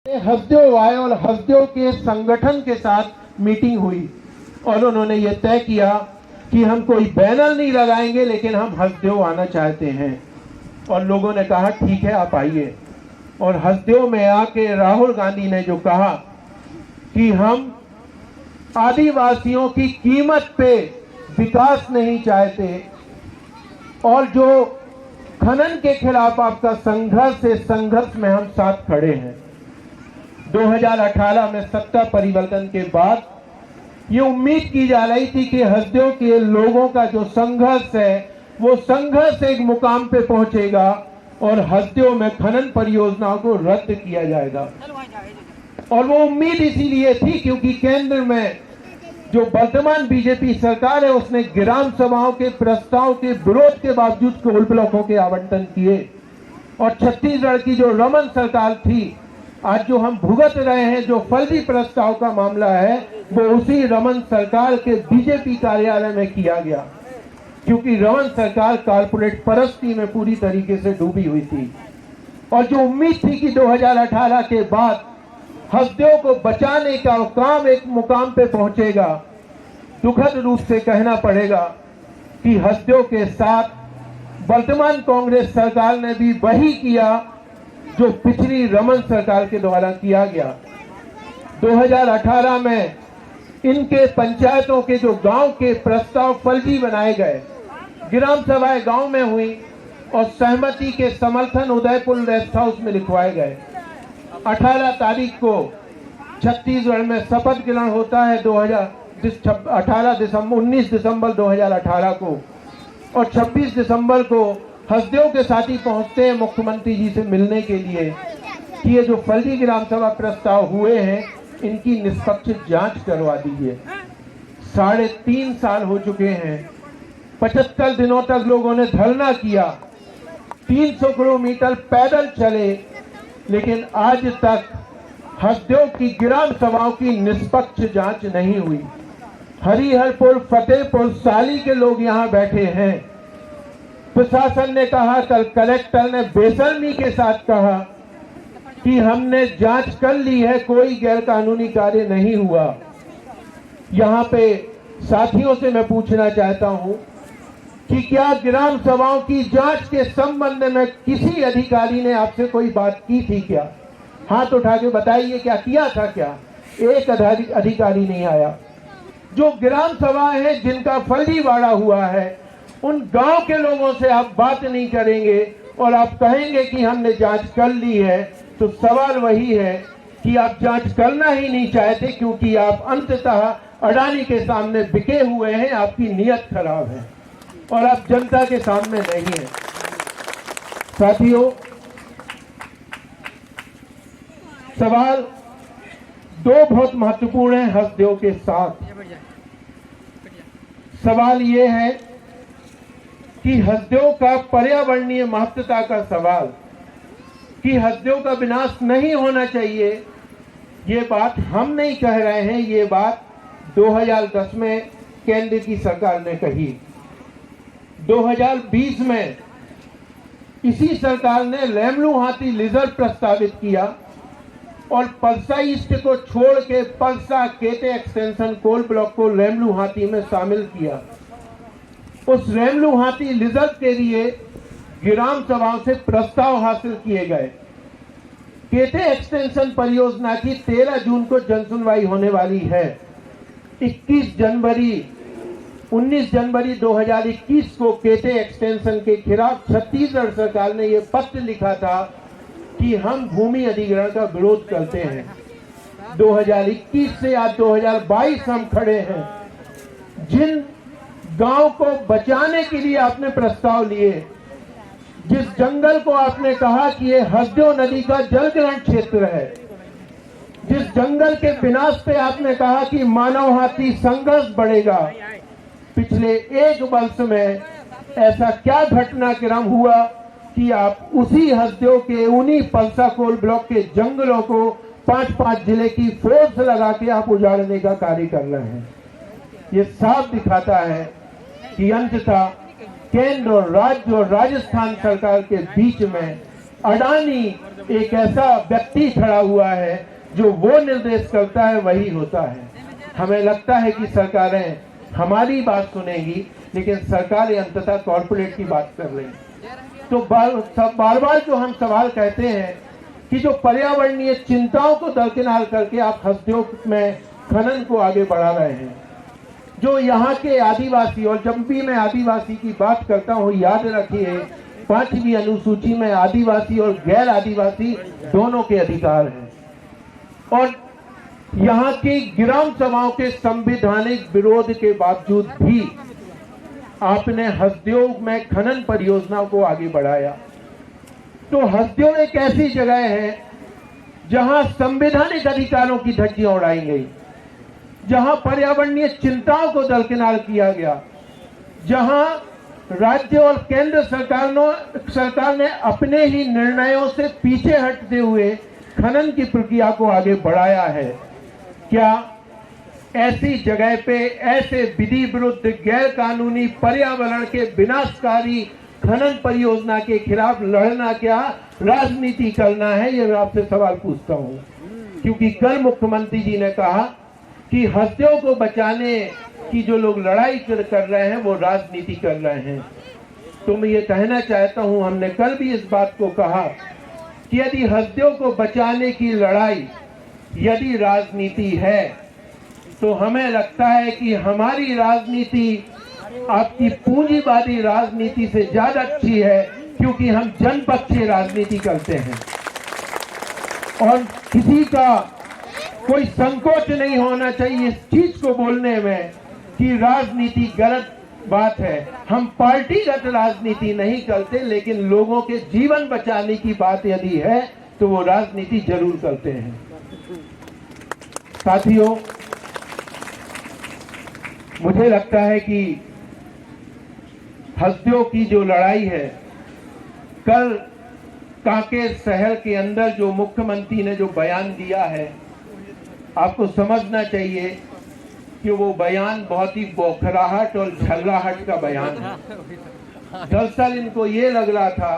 हसदेव आए और हसदेव के संगठन के साथ मीटिंग हुई और उन्होंने ये तय किया कि हम कोई बैनर नहीं लगाएंगे, लेकिन हम हसदेव आना चाहते हैं। और लोगों ने कहा ठीक है, आप आइए। और हसदेव में आके राहुल गांधी ने जो कहा कि हम आदिवासियों की कीमत पे विकास नहीं चाहते और जो खनन के खिलाफ आपका संघर्ष है, संघर्ष में हम साथ खड़े हैं। 2018 में सत्ता परिवर्तन के बाद ये उम्मीद की जा रही थी कि हसदेव के लोगों का जो संघर्ष है वो संघर्ष एक मुकाम पे पहुंचेगा और हसदेव में खनन परियोजनाओं को रद्द किया जाएगा। और वो उम्मीद इसीलिए थी क्योंकि केंद्र में जो वर्तमान बीजेपी सरकार है उसने ग्राम सभाओं के प्रस्ताव के विरोध के बावजूद कोल ब्लॉकों के आवंटन किए। और छत्तीसगढ़ की जो रमन सरकार थी, आज जो हम भुगत रहे हैं, जो फर्जी प्रस्ताव का मामला है, वो उसी रमन सरकार के बीजेपी कार्यालय में किया गया, क्योंकि रमन सरकार कारपोरेट परस्ती में पूरी तरीके से डूबी हुई थी। और जो उम्मीद थी कि 2018 के बाद हसदेव को बचाने का काम एक मुकाम पे पहुंचेगा, दुखद रूप से कहना पड़ेगा कि हसदेव के साथ वर्तमान कांग्रेस सरकार ने भी वही किया जो पिछली रमन सरकार के द्वारा किया गया। 2018 में इनके पंचायतों के जो गांव के प्रस्ताव फर्जी बनाए गए, ग्राम सभाएं गांव में हुई और सहमति के समर्थन उदयपुर रेस्ट हाउस में लिखवाए गए। 18 तारीख को छत्तीसगढ़ में शपथ ग्रहण होता है 19 दिसंबर 2018 को, और 26 दिसंबर को हसदेव के साथी पहुंचते हैं मुख्यमंत्री जी से मिलने के लिए कि ये जो फर्जी ग्राम सभा प्रस्ताव हुए हैं इनकी निष्पक्ष जांच करवा दीजिए। 3.5 साल हो चुके हैं, 75 दिनों तक लोगों ने धरना किया, 300 किलोमीटर पैदल चले, लेकिन आज तक हसदेव की ग्राम सभाओं की निष्पक्ष जांच नहीं हुई। हरिहरपुर, फतेहपुर, साली के लोग यहाँ बैठे हैं। प्रशासन ने कहा, कल कलेक्टर ने बेशर्मी के साथ कहा कि हमने जांच कर ली है, कोई गैरकानूनी कार्य नहीं हुआ। यहाँ पे साथियों से मैं पूछना चाहता हूँ कि क्या ग्राम सभाओं की जांच के संबंध में किसी अधिकारी ने आपसे कोई बात की थी क्या? हाथ उठा के बताइए, क्या किया था? क्या एक अधिकारी नहीं आया? जो ग्राम सभा है जिनका फर्जीवाड़ा हुआ है, उन गांव के लोगों से आप बात नहीं करेंगे और आप कहेंगे कि हमने जांच कर ली है, तो सवाल वही है कि आप जांच करना ही नहीं चाहते क्योंकि आप अंततः अडानी के सामने बिके हुए हैं, आपकी नीयत खराब है और आप जनता के सामने नहीं है। साथियों, सवाल 2 बहुत महत्वपूर्ण है हसदेव के साथ। सवाल ये है कि हसदेव का पर्यावरणीय महत्वता का सवाल, कि हसदेव का विनाश नहीं होना चाहिए, ये बात हम नहीं कह रहे हैं, ये बात 2010 में केंद्र की सरकार ने कही। 2020 में इसी सरकार ने लेमलू-हाथी लिजर्ड प्रस्तावित किया और परसा ईस्ट को छोड़ के परसा केते एक्सटेंशन कोल ब्लॉक को लेमलू-हाथी में शामिल किया। उस लेमलू-हाथी लिजर्ड के लिए ग्राम सभाओं से प्रस्ताव हासिल किए गए। केते एक्सटेंशन परियोजना की 13 जून को जनसुनवाई होने वाली है। 19 जनवरी 2021 को केते एक्सटेंशन के खिलाफ छत्तीसगढ़ सरकार ने यह पत्र लिखा था कि हम भूमि अधिग्रहण का विरोध करते हैं। 2021 से आज 2022 हम खड़े हैं। जिन गांव को बचाने के लिए आपने प्रस्ताव लिए, जिस जंगल को आपने कहा कि ये हसदेव नदी का जलग्रहण क्षेत्र है, जिस जंगल के विनाश पे आपने कहा कि मानव हाथी संघर्ष बढ़ेगा, पिछले 1 वर्ष में ऐसा क्या घटनाक्रम हुआ कि आप उसी हसदेव के उन्हीं परसा कोल ब्लॉक के जंगलों को 5-5 जिले की फोर्स लगा के आप उजाड़ने का कार्य कर रहे हैं? ये साफ दिखाता है कि अंततः केंद्र और राज्य और राजस्थान सरकार के बीच में अडानी एक ऐसा व्यक्ति खड़ा हुआ है जो वो निर्देश करता है वही होता है। हमें लगता है कि सरकारें हमारी बात सुनेंगी, लेकिन सरकारें अंततः कॉर्पोरेट की बात कर रही हैं। तो बार बार जो हम सवाल कहते हैं कि जो पर्यावरणीय चिंताओं को दरकिनार करके आप हसदेव में खनन को आगे बढ़ा रहे हैं, जो यहाँ के आदिवासी, और जब भी मैं आदिवासी की बात करता हूँ याद रखिए 5वीं अनुसूची में आदिवासी और गैर आदिवासी दोनों के अधिकार हैं। और यहाँ की ग्राम सभाओं के संवैधानिक विरोध के बावजूद भी आपने हसदेव में खनन परियोजना को आगे बढ़ाया। तो हसदेव एक ऐसी जगह है जहां संवैधानिक अधिकारों की धज्जियां उड़ाई गई, जहां पर्यावरणीय चिंताओं को दरकिनार किया गया, जहां राज्य और केंद्र सरकार ने अपने ही निर्णयों से पीछे हटते हुए खनन की प्रक्रिया को आगे बढ़ाया है। क्या ऐसी जगह पे ऐसे विधि विरुद्ध गैर कानूनी पर्यावरण के विनाशकारी खनन परियोजना के खिलाफ लड़ना क्या राजनीति करना है? ये मैं आपसे सवाल पूछता हूं, क्योंकि कल मुख्यमंत्री जी ने कहा कि हसदेव को बचाने की जो लोग लड़ाई कर रहे हैं वो राजनीति कर रहे हैं। तो मैं ये कहना चाहता हूं, हमने कल भी इस बात को कहा कि यदि हसदेव को बचाने की लड़ाई यदि राजनीति है, तो हमें लगता है कि हमारी राजनीति आपकी पूंजीवादी राजनीति से ज्यादा अच्छी है, क्योंकि हम जनपक्षीय राजनीति करते हैं और किसी का कोई संकोच नहीं होना चाहिए इस चीज को बोलने में कि राजनीति गलत बात है। हम पार्टीगत राजनीति नहीं करते, लेकिन लोगों के जीवन बचाने की बात यदि है तो वो राजनीति जरूर करते हैं। साथियों, मुझे लगता है कि हसदेव की जो लड़ाई है, कल कांकेर शहर के अंदर जो मुख्यमंत्री ने जो बयान दिया है, आपको समझना चाहिए कि वो बयान बहुत ही बौखलाहट और झल्लाहट का बयान है। दरअसल इनको ये लग रहा था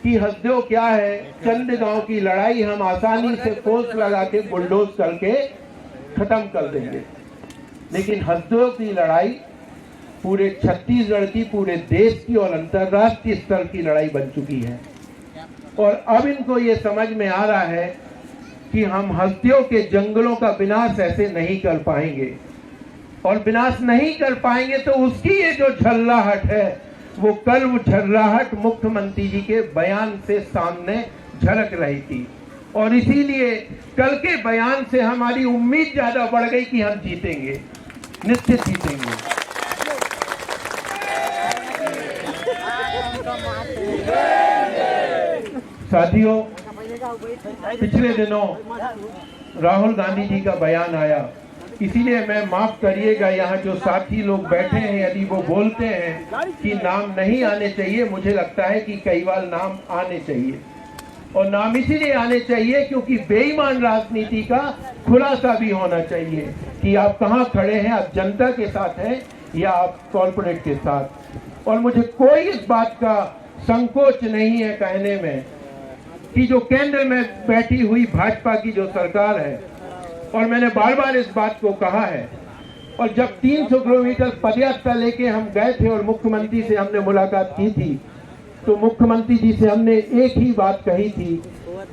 कि हसदेव क्या है, चंद गांव की लड़ाई हम आसानी से फोर्स लगा के बुलडोज करके खत्म कर देंगे, लेकिन हसदेव की लड़ाई पूरे छत्तीसगढ़ की, पूरे देश की और अंतर्राष्ट्रीय स्तर की लड़ाई बन चुकी है। और अब इनको ये समझ में आ रहा है कि हम हसदेव के जंगलों का विनाश ऐसे नहीं कर पाएंगे, और विनाश नहीं कर पाएंगे तो उसकी ये जो झल्लाहट है, वो कल वो झल्लाहट मुख्यमंत्री जी के बयान से सामने झलक रही थी। और इसीलिए कल के बयान से हमारी उम्मीद ज्यादा बढ़ गई कि हम जीतेंगे, निश्चित जीतेंगे। साथियों, पिछले दिनों राहुल गांधी जी का बयान आया, इसीलिए मैं माफ करिएगा, यहाँ जो साथी लोग बैठे हैं यदि वो बोलते हैं कि नाम नहीं आने चाहिए, मुझे लगता है कि कई बार नाम आने चाहिए। और नाम इसीलिए आने चाहिए क्योंकि बेईमान राजनीति का खुलासा भी होना चाहिए कि आप कहाँ खड़े हैं, आप जनता के साथ हैं या आप कॉर्पोरेट के साथ। और मुझे कोई इस बात का संकोच नहीं है कहने में कि जो केंद्र में बैठी हुई भाजपा की जो सरकार है, और मैंने बार बार इस बात को कहा है, और जब 300 किलोमीटर पदयात्रा लेके हम गए थे और मुख्यमंत्री से हमने मुलाकात की थी, तो मुख्यमंत्री जी से हमने एक ही बात कही थी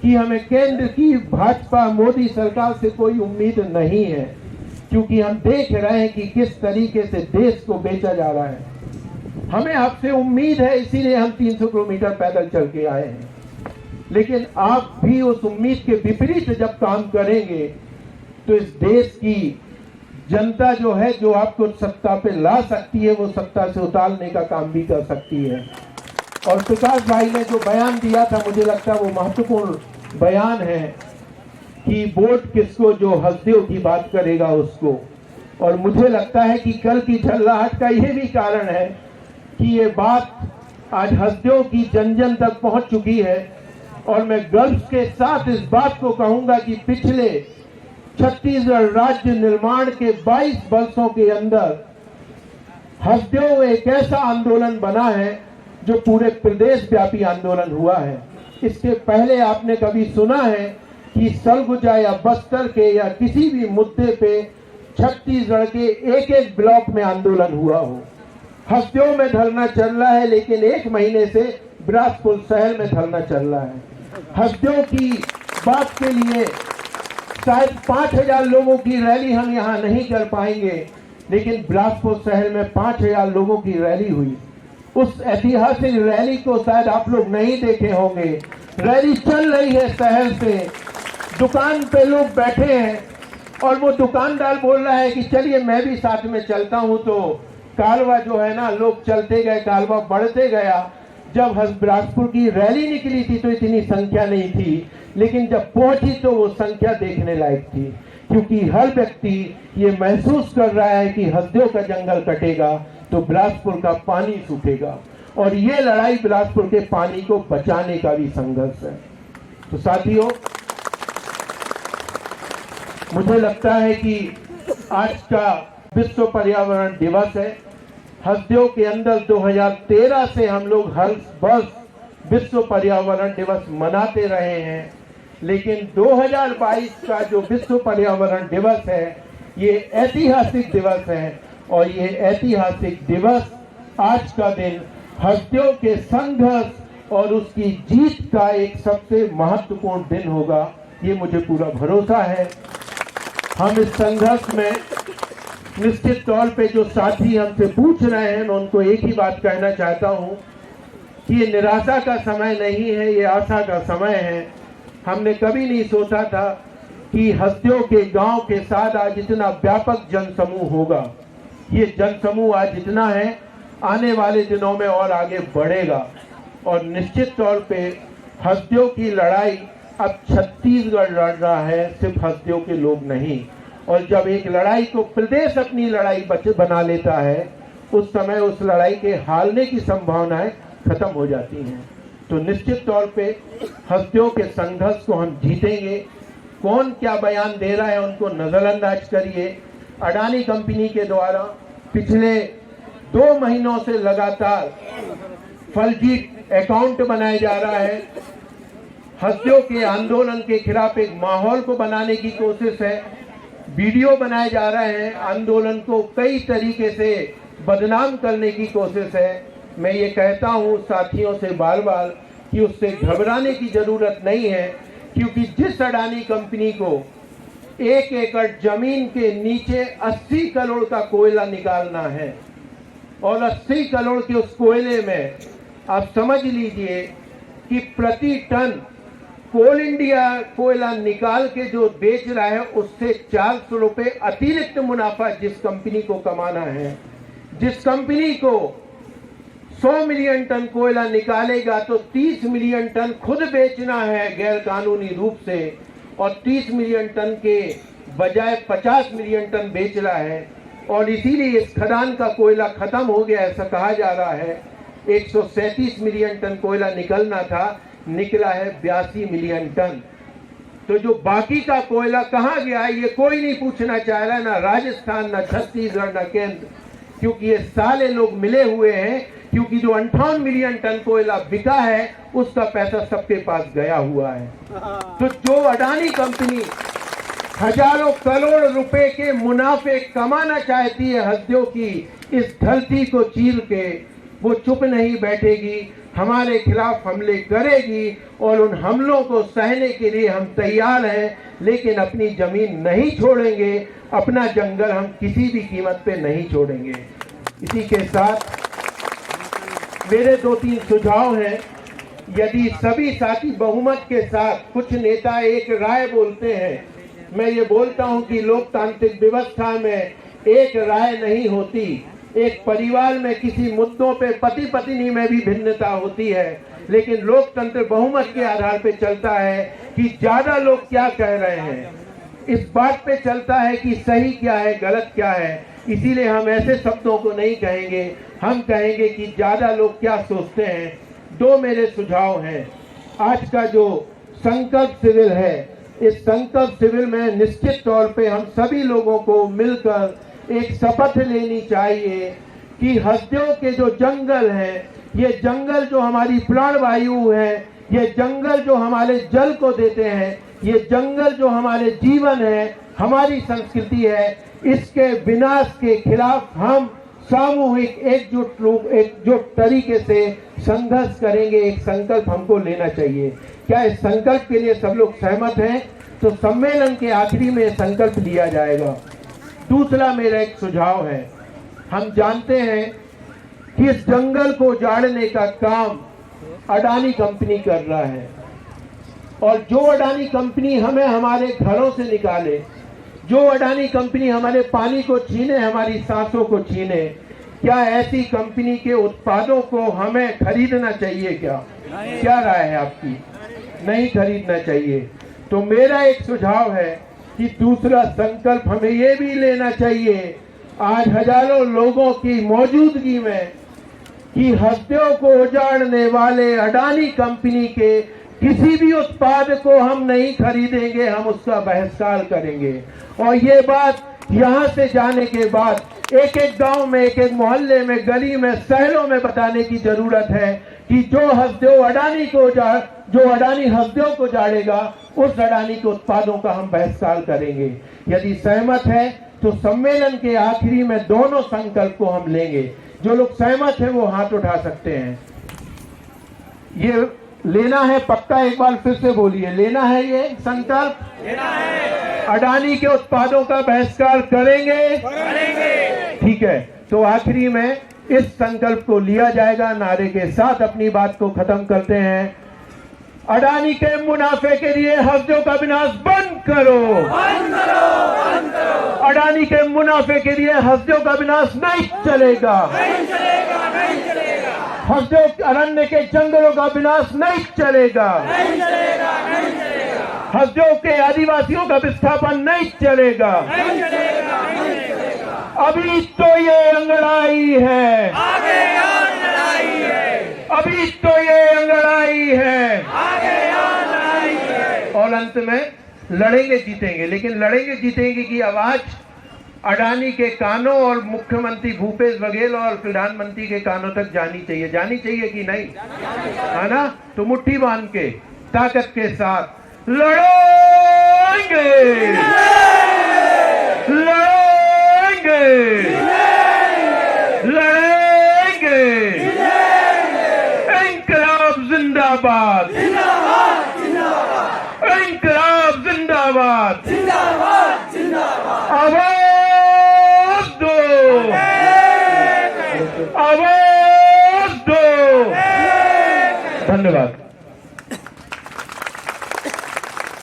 कि हमें केंद्र की भाजपा मोदी सरकार से कोई उम्मीद नहीं है, क्योंकि हम देख रहे हैं कि किस तरीके से देश को बेचा जा रहा है। हमें आपसे उम्मीद है, इसीलिए हम 300 किलोमीटर पैदल चल के आए हैं, लेकिन आप भी उस उम्मीद के विपरीत जब काम करेंगे तो इस देश की जनता जो है, जो आपको सत्ता पे ला सकती है, वो सत्ता से उतारने का काम भी कर सकती है। और प्रकाश भाई ने जो बयान दिया था, मुझे लगता है वो महत्वपूर्ण बयान है कि वोट किसको, जो हसदेव की बात करेगा उसको। और मुझे लगता है कि कल की झल्लाहट का यह भी कारण है कि ये बात आज हसदेव की जन जन तक पहुंच चुकी है। और मैं गर्व के साथ इस बात को कहूंगा कि पिछले छत्तीसगढ़ राज्य निर्माण के 22 वर्षों के अंदर हसदेव एक ऐसा आंदोलन बना है जो पूरे प्रदेश व्यापी आंदोलन हुआ है। इसके पहले आपने कभी सुना है कि सरगुजा या बस्तर के या किसी भी मुद्दे पे छत्तीसगढ़ के एक एक ब्लॉक में आंदोलन हुआ हो? हसदेव में धरना चल रहा है, लेकिन 1 महीने से बिलासपुर शहर में धरना चल रहा है। हसदेव की बात के लिए शायद 5000 लोगों की रैली हम यहाँ नहीं कर पाएंगे, लेकिन बिलासपुर शहर में 5000 लोगों की रैली हुई। उस ऐतिहासिक रैली को शायद आप लोग नहीं देखे होंगे। रैली चल रही है शहर से, दुकान पे लोग बैठे हैं और वो दुकानदार बोल रहा है कि चलिए मैं भी साथ में चलता हूं। तो कालवा जो है ना, लोग चलते गए, कालवा बढ़ते गया। जब बिलासपुर की रैली निकली थी तो इतनी संख्या नहीं थी, लेकिन जब पहुंची तो वो संख्या देखने लायक थी, क्योंकि हर व्यक्ति ये महसूस कर रहा है कि हसदेव का जंगल कटेगा तो बिलासपुर का पानी सूखेगा, और ये लड़ाई बिलासपुर के पानी को बचाने का भी संघर्ष है। तो साथियों, मुझे लगता है कि आज का विश्व पर्यावरण दिवस है। हसदेव के अंदर 2013 से हम लोग हर वर्ष विश्व पर्यावरण दिवस मनाते रहे हैं, लेकिन 2022 का जो विश्व पर्यावरण दिवस है ये ऐतिहासिक दिवस है, और ये ऐतिहासिक दिवस आज का दिन हसदेव के संघर्ष और उसकी जीत का एक सबसे महत्वपूर्ण दिन होगा, ये मुझे पूरा भरोसा है। हम इस संघर्ष में निश्चित तौर पे जो साथी हमसे पूछ रहे हैं, मैं उनको एक ही बात कहना चाहता हूं कि ये निराशा का समय नहीं है, ये आशा का समय है। हमने कभी नहीं सोचा था कि हसदेव के गांव के साथ आज इतना व्यापक जनसमूह होगा। ये जनसमूह आज इतना है, आने वाले दिनों में और आगे बढ़ेगा, और निश्चित तौर पे हसदेव की लड़ाई अब छत्तीसगढ़ लड़ रहा है, सिर्फ हसदेव के लोग नहीं। और जब एक लड़ाई को प्रदेश अपनी लड़ाई बना लेता है, उस समय उस लड़ाई के हारने की संभावनाएं खत्म हो जाती हैं। तो निश्चित तौर पे हसदेव के संघर्ष को हम जीतेंगे। कौन क्या बयान दे रहा है उनको नजरअंदाज करिए। अडानी कंपनी के द्वारा पिछले 2 महीनों से लगातार फर्जी अकाउंट बनाया जा रहा है। हसदेव के आंदोलन के खिलाफ एक माहौल को बनाने की कोशिश है। वीडियो बनाए जा रहे हैं, आंदोलन को कई तरीके से बदनाम करने की कोशिश है। मैं ये कहता हूँ साथियों से बार बार कि उससे घबराने की जरूरत नहीं है, क्योंकि जिस अडानी कंपनी को 1 एकड़ जमीन के नीचे 80 करोड़ का कोयला निकालना है, और 80 करोड़ के उस कोयले में आप समझ लीजिए कि प्रति टन कोल इंडिया कोयला निकाल के जो बेच रहा है, उससे 400 रुपए अतिरिक्त मुनाफा जिस कंपनी को कमाना है। जिस कंपनी को 100 मिलियन टन कोयला निकालेगा तो 30 मिलियन टन खुद बेचना है गैर कानूनी रूप से, और 30 मिलियन टन के बजाय 50 मिलियन टन बेच रहा है। और इसीलिए इस खदान का कोयला खत्म हो गया, ऐसा कहा जा रहा है। 137 मिलियन टन कोयला निकलना था, निकला है 82 मिलियन टन। तो जो बाकी का कोयला कहाँ गया है ये कोई नहीं पूछना चाह रहा, ना राजस्थान, ना छत्तीसगढ़, ना केंद्र, क्योंकि ये सारे लोग मिले हुए हैं। क्योंकि जो 58 मिलियन टन कोयला बिका है उसका पैसा सबके पास गया हुआ है। तो जो अडानी कंपनी हजारों करोड़ रुपए के मुनाफे कमाना चाहती है हसदेव की इस धरती को चीर के, वो चुप नहीं बैठेगी, हमारे खिलाफ हमले करेगी, और उन हमलों को सहने के लिए हम तैयार हैं, लेकिन अपनी जमीन नहीं छोड़ेंगे, अपना जंगल हम किसी भी कीमत पे नहीं छोड़ेंगे। इसी के साथ मेरे 2-3 सुझाव हैं। यदि सभी साथी बहुमत के साथ, कुछ नेता एक राय बोलते हैं, मैं ये बोलता हूं कि लोकतांत्रिक व्यवस्था में एक राय नहीं होती। एक परिवार में किसी मुद्दों पे पति पत्नी में भी भिन्नता होती है, लेकिन लोकतंत्र बहुमत के आधार पे चलता है कि ज्यादा लोग क्या कह रहे हैं, इस बात पे चलता है कि सही क्या है, गलत क्या है। इसीलिए हम ऐसे शब्दों को नहीं कहेंगे, हम कहेंगे कि ज्यादा लोग क्या सोचते हैं। 2 मेरे सुझाव हैं। आज का जो संकल्प शिविर है, इस संकल्प शिविर में निश्चित तौर पे हम सभी लोगों को मिलकर एक शपथ लेनी चाहिए कि हसदेव के जो जंगल हैं, ये जंगल जो हमारी प्राण वायु है, ये जंगल जो हमारे जल को देते हैं, ये जंगल जो हमारे जीवन है, हमारी संस्कृति है, इसके विनाश के खिलाफ हम सामूहिक एकजुट तरीके से संघर्ष करेंगे। एक संकल्प हमको लेना चाहिए। क्या इस संकल्प के लिए सब लोग सहमत हैं? तो सम्मेलन के आखिरी में संकल्प लिया जाएगा। दूसरा मेरा एक सुझाव है, हम जानते हैं कि इस जंगल को उजाड़ने का काम अडानी कंपनी कर रहा है, और जो अडानी कंपनी हमें हमारे घरों से निकाले, जो अडानी कंपनी हमारे पानी को छीने, हमारी सांसों को छीने, क्या ऐसी कंपनी के उत्पादों को हमें खरीदना चाहिए? क्या राय है आपकी? नहीं खरीदना चाहिए। तो मेरा एक सुझाव है कि दूसरा संकल्प हमें ये भी लेना चाहिए, आज हजारों लोगों की मौजूदगी में, कि हस्तियों को उजाड़ने वाले अडानी कंपनी के किसी भी उत्पाद को हम नहीं खरीदेंगे, हम उसका बहिष्कार करेंगे। और ये बात यहाँ से जाने के बाद एक एक गांव में, एक एक मोहल्ले में, गली में, शहरों में बताने की जरूरत है कि जो अडानी हस्तियों को जाड़ेगा, उस अडानी के उत्पादों का हम बहिष्कार करेंगे। यदि सहमत है तो सम्मेलन के आखिरी में दोनों संकल्प को हम लेंगे। जो लोग सहमत हैं वो हाथ उठा सकते हैं। ये लेना है पक्का? एक बार फिर से बोलिए, लेना है ये संकल्प? लेना है। अडानी के उत्पादों का बहिष्कार करेंगे? ठीक है, तो आखिरी में इस संकल्प को लिया जाएगा। नारे के साथ अपनी बात को खत्म करते हैं। अडानी के मुनाफे के लिए हस्तियों का विनाश बंद करो, बंद करो, बंद करो। अडानी के मुनाफे के लिए हस्तियों का विनाश नहीं चलेगा, नहीं चलेगा, नहीं चलेगा। हस्तियों अरण्य के जंगलों का विनाश नहीं चलेगा, नहीं चलेगा, नहीं चलेगा। हस्तियों के आदिवासियों का विस्थापन नहीं चलेगा, नहीं चलेगा, नहीं चलेगा। अभी तो ये अंगड़ाई है, आगे और लड़ाई है। अभी तो ये अंगड़ाई है, आगे और लड़ाई है। और अंत में लड़ेंगे जीतेंगे, लेकिन लड़ेंगे जीतेंगे की आवाज अडानी के कानों और मुख्यमंत्री भूपेश बघेल और प्रधानमंत्री के कानों तक जानी चाहिए कि नहीं? है ना? तो मुट्ठी बांध के ताकत के साथ लड़ेंगे।